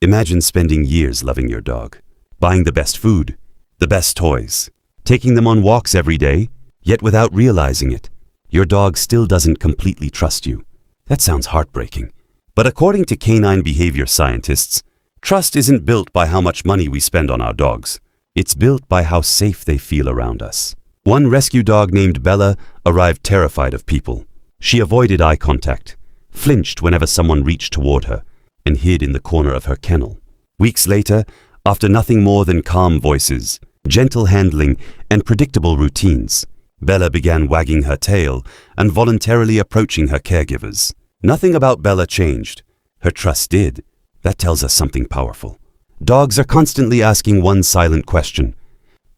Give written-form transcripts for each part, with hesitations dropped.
Imagine spending years loving your dog, buying the best food, the best toys, taking them on walks every day, yet without realizing it, your dog still doesn't completely trust you. That sounds heartbreaking. But according to canine behavior scientists, trust isn't built by how much money we spend on our dogs. It's built by how safe they feel around us. One rescue dog named Bella arrived terrified of people. She avoided eye contact, flinched whenever someone reached toward her, and hid in the corner of her kennel. Weeks later, after nothing more than calm voices, gentle handling, and predictable routines, Bella began wagging her tail and voluntarily approaching her caregivers. Nothing about Bella changed. Her trust did. That tells us something powerful. Dogs are constantly asking one silent question.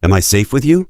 Am I safe with you?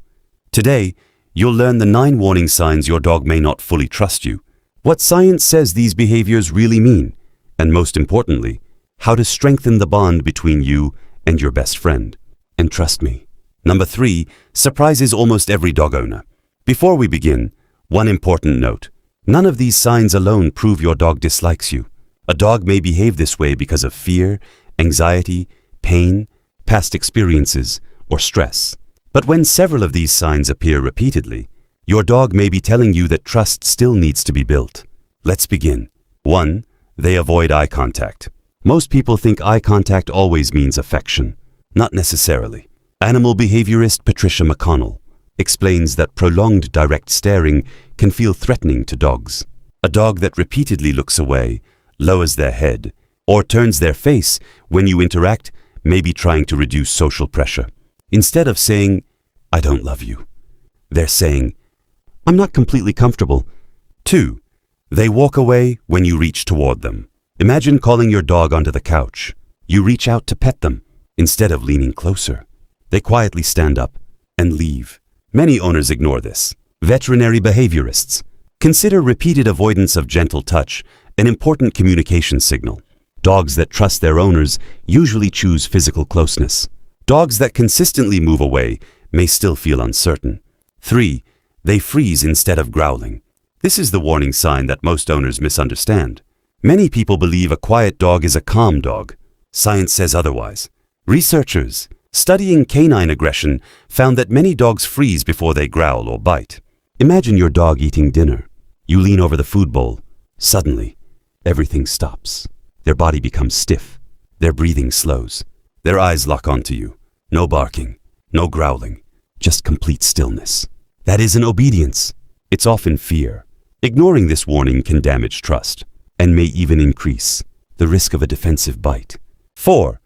Today, you'll learn the 9 warning signs your dog may not fully trust you, what science says these behaviors really mean, and most importantly, how to strengthen the bond between you and your best friend. And trust me. Number 3 surprises almost every dog owner. Before we begin, one important note. None of these signs alone prove your dog dislikes you. A dog may behave this way because of fear, anxiety, pain, past experiences, or stress. But when several of these signs appear repeatedly, your dog may be telling you that trust still needs to be built. Let's begin. 1. They avoid eye contact. Most people think eye contact always means affection. Not necessarily. Animal behaviorist Patricia McConnell explains that prolonged direct staring can feel threatening to dogs. A dog that repeatedly looks away, lowers their head, or turns their face when you interact may be trying to reduce social pressure. Instead of saying, I don't love you, they're saying, I'm not completely comfortable. 2. They walk away when you reach toward them. Imagine calling your dog onto the couch. You reach out to pet them instead of leaning closer. They quietly stand up and leave. Many owners ignore this. Veterinary behaviorists consider repeated avoidance of gentle touch an important communication signal. Dogs that trust their owners usually choose physical closeness. Dogs that consistently move away may still feel uncertain. 3. They freeze instead of growling. This is the warning sign that most owners misunderstand. Many people believe a quiet dog is a calm dog. Science says otherwise. Researchers studying canine aggression found that many dogs freeze before they growl or bite. Imagine your dog eating dinner. You lean over the food bowl. Suddenly, everything stops. Their body becomes stiff. Their breathing slows. Their eyes lock onto you. No barking, no growling, just complete stillness. That isn't obedience. It's often fear. Ignoring this warning can damage trust and may even increase the risk of a defensive bite. 4.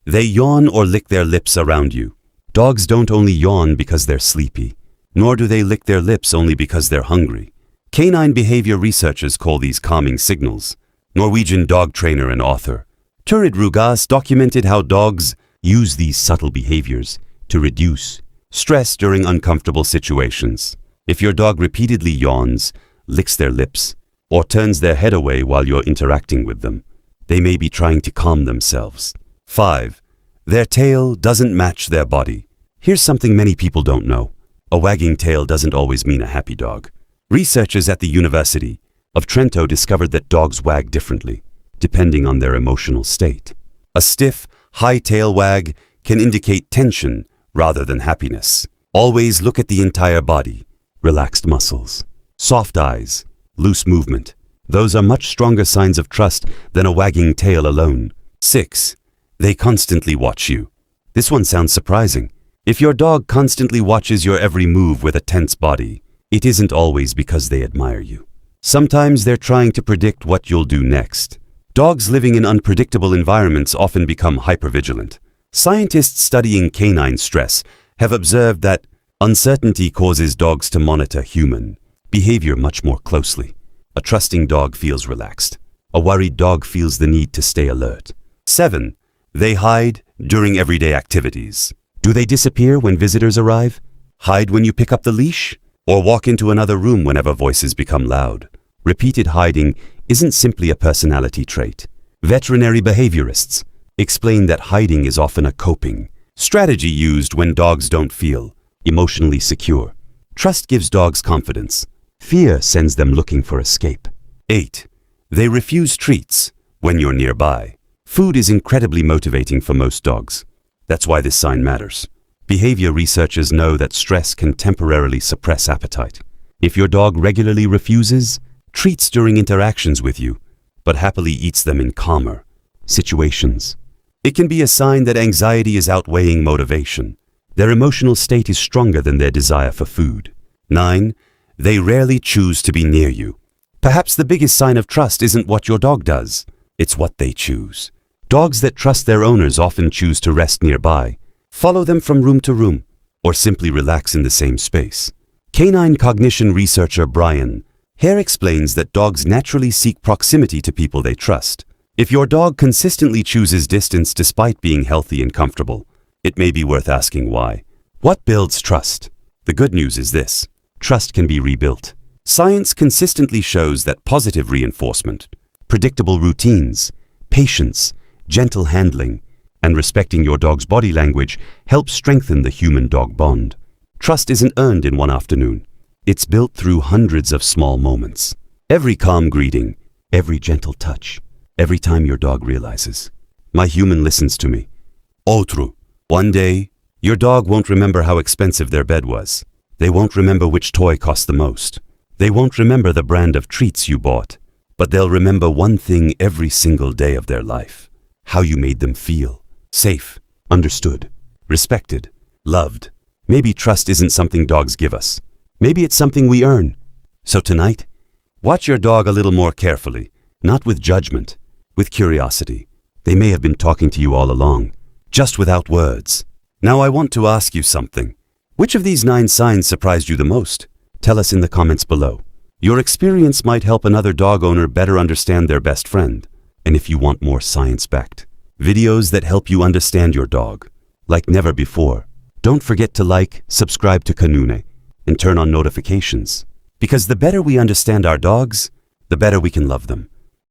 They yawn or lick their lips around you. Dogs don't only yawn because they're sleepy, nor do they lick their lips only because they're hungry. Canine behavior researchers call these calming signals. Norwegian dog trainer and author Turid Rugas documented how dogs use these subtle behaviors to reduce stress during uncomfortable situations. If your dog repeatedly yawns, licks their lips, or turns their head away while you're interacting with them, they may be trying to calm themselves. 5. Their tail doesn't match their body. Here's something many people don't know. A wagging tail doesn't always mean a happy dog. Researchers at the University of Trento discovered that dogs wag differently, depending on their emotional state. A stiff, high tail wag can indicate tension rather than happiness. Always look at the entire body. Relaxed muscles, soft eyes, loose movement. Those are much stronger signs of trust than a wagging tail alone. 6. They constantly watch you. This one sounds surprising. If your dog constantly watches your every move with a tense body, it isn't always because they admire you. Sometimes they're trying to predict what you'll do next. Dogs living in unpredictable environments often become hypervigilant. Scientists studying canine stress have observed that uncertainty causes dogs to monitor human behavior much more closely. A trusting dog feels relaxed. A worried dog feels the need to stay alert. 7. They hide during everyday activities. Do they disappear when visitors arrive? Hide when you pick up the leash? Or walk into another room whenever voices become loud? Repeated hiding isn't simply a personality trait. Veterinary behaviorists explain that hiding is often a coping strategy used when dogs don't feel emotionally secure. Trust gives dogs confidence. Fear sends them looking for escape. 8. They refuse treats when you're nearby. Food is incredibly motivating for most dogs. That's why this sign matters. Behavior researchers know that stress can temporarily suppress appetite. If your dog regularly refuses, treats during interactions with you, but happily eats them in calmer situations, it can be a sign that anxiety is outweighing motivation. Their emotional state is stronger than their desire for food. 9. They rarely choose to be near you. Perhaps the biggest sign of trust isn't what your dog does, it's what they choose. Dogs that trust their owners often choose to rest nearby, follow them from room to room, or simply relax in the same space. Canine cognition researcher Brian Hare explains that dogs naturally seek proximity to people they trust. If your dog consistently chooses distance despite being healthy and comfortable, it may be worth asking why. What builds trust? The good news is this: trust can be rebuilt. Science consistently shows that positive reinforcement, predictable routines, patience, gentle handling, and respecting your dog's body language help strengthen the human-dog bond. Trust isn't earned in one afternoon. It's built through hundreds of small moments. Every calm greeting, every gentle touch, every time your dog realizes, my human listens to me. Otru. One day, your dog won't remember how expensive their bed was. They won't remember which toy cost the most. They won't remember the brand of treats you bought. But they'll remember one thing every single day of their life: how you made them feel. Safe, understood, respected, loved. Maybe trust isn't something dogs give us. Maybe it's something we earn. So tonight, watch your dog a little more carefully, not with judgment, with curiosity. They may have been talking to you all along, just without words. Now I want to ask you something. Which of these 9 signs surprised you the most? Tell us in the comments below. Your experience might help another dog owner better understand their best friend. And if you want more science-backed videos that help you understand your dog like never before, don't forget to like, subscribe to Canine, and turn on notifications. Because the better we understand our dogs, the better we can love them.